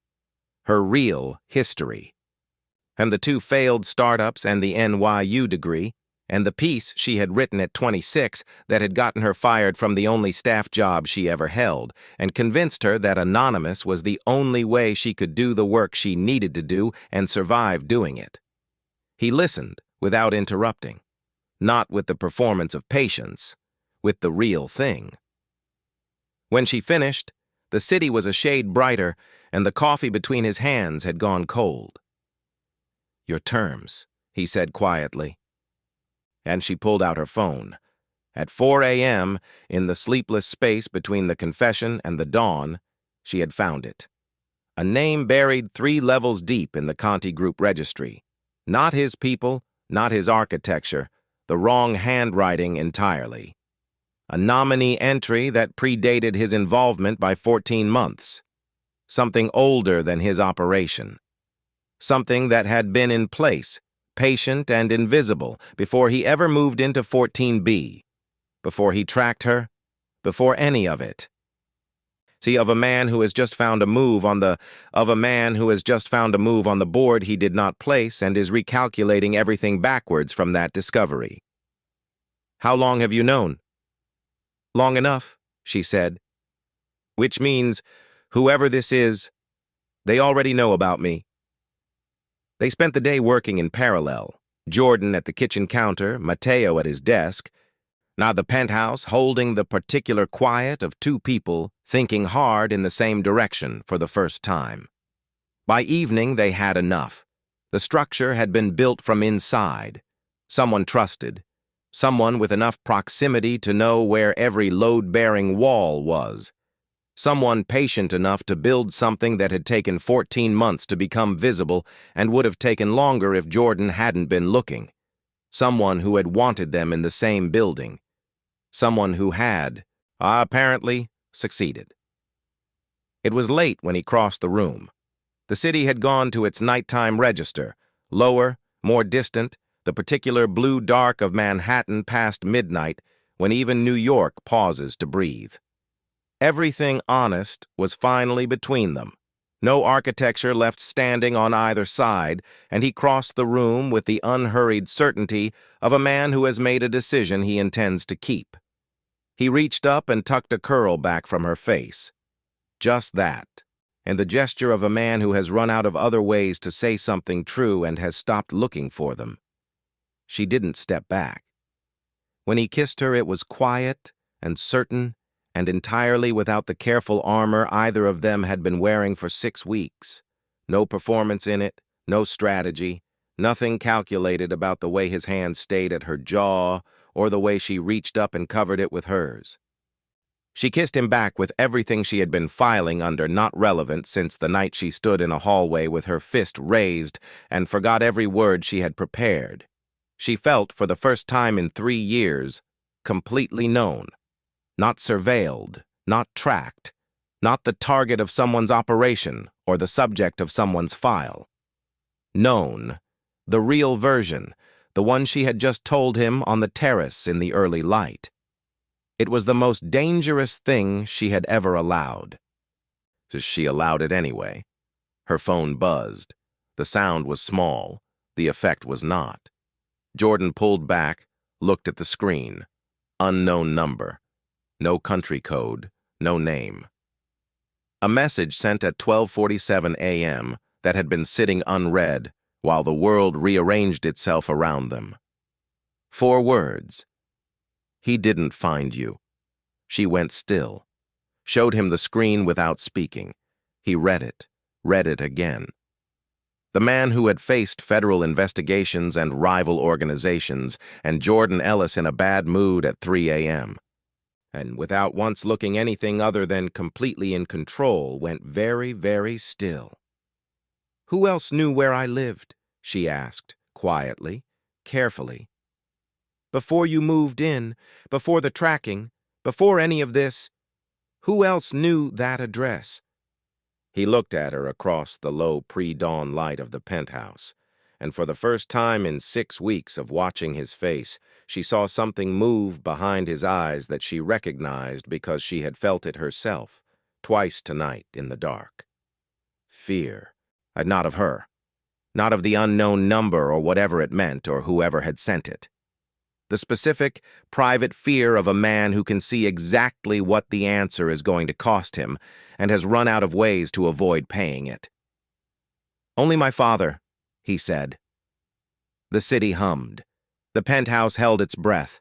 her real history, and the 2 failed startups and the NYU degree, and the piece she had written at 26 that had gotten her fired from the only staff job she ever held, and convinced her that anonymous was the only way she could do the work she needed to do and survive doing it. He listened without interrupting, not with the performance of patience, with the real thing. When she finished, the city was a shade brighter, and the coffee between his hands had gone cold. "Your terms," he said quietly. And she pulled out her phone. At 4 a.m., in the sleepless space between the confession and the dawn, she had found it. A name buried 3 levels deep in the Conti Group registry. Not his people, not his architecture, the wrong handwriting entirely. A nominee entry that predated his involvement by 14 months. Something older than his operation. Something that had been in place, patient and invisible, before he ever moved into 14B, before he tracked her, before any of it. See, of a man who has just found a move on the board he did not place and is recalculating everything backwards from that discovery. "How long have you known?" "Long enough," she said. "Which means, whoever this is, they already know about me." They spent the day working in parallel, Jordan at the kitchen counter, Mateo at his desk. Now the penthouse holding the particular quiet of 2 people thinking hard in the same direction for the first time. By evening, they had enough. The structure had been built from inside. Someone trusted. Someone with enough proximity to know where every load-bearing wall was. Someone patient enough to build something that had taken 14 months to become visible and would have taken longer if Jordan hadn't been looking. Someone who had wanted them in the same building. Someone who had, apparently, succeeded. It was late when he crossed the room. The city had gone to its nighttime register, lower, more distant, the particular blue dark of Manhattan past midnight, when even New York pauses to breathe. Everything honest was finally between them. No architecture left standing on either side, and he crossed the room with the unhurried certainty of a man who has made a decision he intends to keep. He reached up and tucked a curl back from her face. Just that, and the gesture of a man who has run out of other ways to say something true and has stopped looking for them. She didn't step back. When he kissed her, it was quiet and certain and entirely without the careful armor either of them had been wearing for 6 weeks. No performance in it, no strategy, nothing calculated about the way his hand stayed at her jaw or the way she reached up and covered it with hers. She kissed him back with everything she had been filing under not relevant since the night she stood in a hallway with her fist raised and forgot every word she had prepared. She felt, for the first time in 3 years, completely known. Not surveilled, not tracked, not the target of someone's operation or the subject of someone's file. Known, the real version, the one she had just told him on the terrace in the early light. It was the most dangerous thing she had ever allowed. She allowed it anyway. Her phone buzzed. The sound was small. The effect was not. Jordan pulled back, looked at the screen. Unknown number. No country code, no name. A message sent at 12:47 a.m. that had been sitting unread while the world rearranged itself around them. 4 words. "He didn't find you." She went still, showed him the screen without speaking. He read it again. The man who had faced federal investigations and rival organizations, and Jordan Ellis in a bad mood at 3 a.m. And without once looking anything other than completely in control, went very, very still. "Who else knew where I lived?" she asked, quietly, carefully. "Before you moved in, before the tracking, before any of this, who else knew that address?" He looked at her across the low pre-dawn light of the penthouse, and for the first time in 6 weeks of watching his face, she saw something move behind his eyes that she recognized because she had felt it herself, twice tonight in the dark. Fear. Not of her. Not of the unknown number or whatever it meant or whoever had sent it. The specific, private fear of a man who can see exactly what the answer is going to cost him and has run out of ways to avoid paying it. "Only my father," he said. The city hummed. The penthouse held its breath.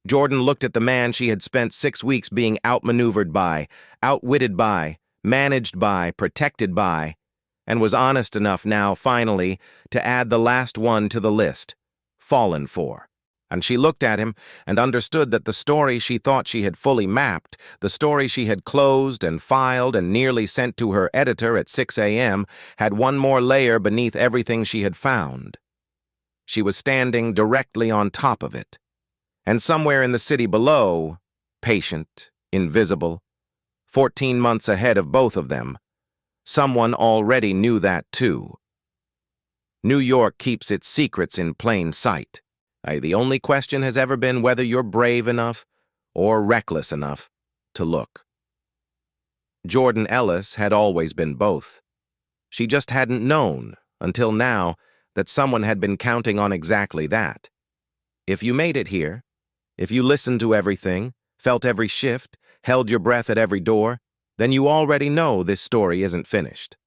Jordan looked at the man she had spent 6 weeks being outmaneuvered by, outwitted by, managed by, protected by, and was honest enough now, finally, to add the last one to the list, fallen for. And she looked at him and understood that the story she thought she had fully mapped, the story she had closed and filed and nearly sent to her editor at 6 a.m., had one more layer beneath everything she had found. She was standing directly on top of it. And somewhere in the city below, patient, invisible, 14 months ahead of both of them, someone already knew that too. New York keeps its secrets in plain sight. The only question has ever been whether you're brave enough or reckless enough to look. Jordan Ellis had always been both. She just hadn't known, until now, that someone had been counting on exactly that. If you made it here, if you listened to everything, felt every shift, held your breath at every door, then you already know this story isn't finished.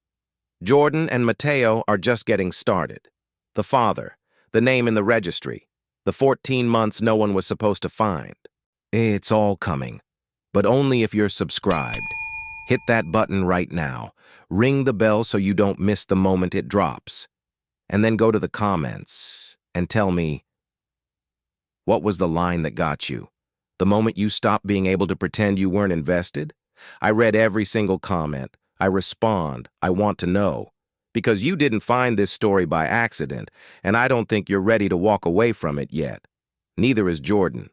Jordan and Mateo are just getting started. The father, the name in the registry, the 14 months no one was supposed to find. It's all coming, but only if you're subscribed. Hit that button right now. Ring the bell so you don't miss the moment it drops. And then go to the comments and tell me, what was the line that got you? The moment you stopped being able to pretend you weren't invested? I read every single comment. I respond. I want to know. Because you didn't find this story by accident, and I don't think you're ready to walk away from it yet. Neither is Jordan.